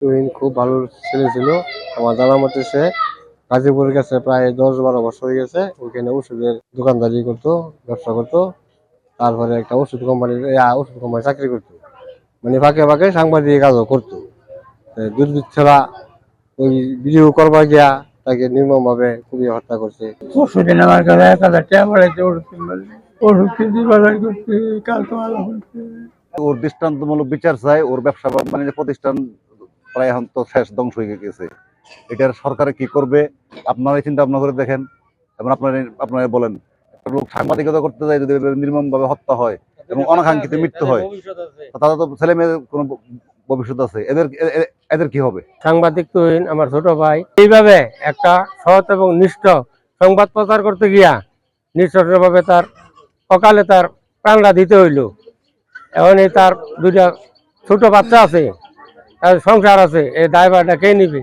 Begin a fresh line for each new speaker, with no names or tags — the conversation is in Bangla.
তুহিন খুব ভালো ছেলে ছিল। আমার জানা মতে সে গাজীপুরের কাছে প্রায় 10-12 বছর হয়ে গেছে। ওইখানে ওষুধের দোকানদারি করতো, ব্যবসা করতো। তারপরে একটা ওষুধ কোম্পানি চাকরি করতো। মানে ফাঁকে ফাঁকে সাংবাদিক কাজও করতো। দুর্বৃত্তরা ওই ভিডিও করবার গিয়া তাকে নির্মম ভাবে খুবই হত্যা করছে।
পরশুদিন আমার কাছে 1,000 টাকা পড়াইছে ওষুধ কিনবার জন্য। ওষুধ কিনতে বাজার করতে কালকে ভালো করছে।
ওর দৃষ্টান্তমূলক বিচার চাই। ওর ব্যবসা বাণিজ্য প্রতিষ্ঠান প্রায় এখন তো শেষ, ধ্বংস হয়ে গেছে। এটার সরকারে কি করবে আপনারাই চিন্তা ভাবনা করে দেখেন এবং আপনারা বলেন। একটা লোক সাংবাদিকতা করতে যায় যদি নির্মম ভাবে হত্যা হয় এবং অনাকাঙ্ক্ষিত মৃত্যু হয়, তাদের তো ছেলে মেয়েদের কোনো ভবিষ্যৎ আছে, এদের কি হবে?
সাংবাদিক তুহিন আমার ছোট ভাই এইভাবে একটা সৎ এবং নিষ্ঠ সংবাদ প্রচার করতে গিয়া নিঃশর্তভাবে তার অকালে তার প্রাণটা দিতে হইল। এখন তার দুইটা ছোট বাচ্চা আছে, তার সংসার আছে, এই দায়ভারটা কে নিবে?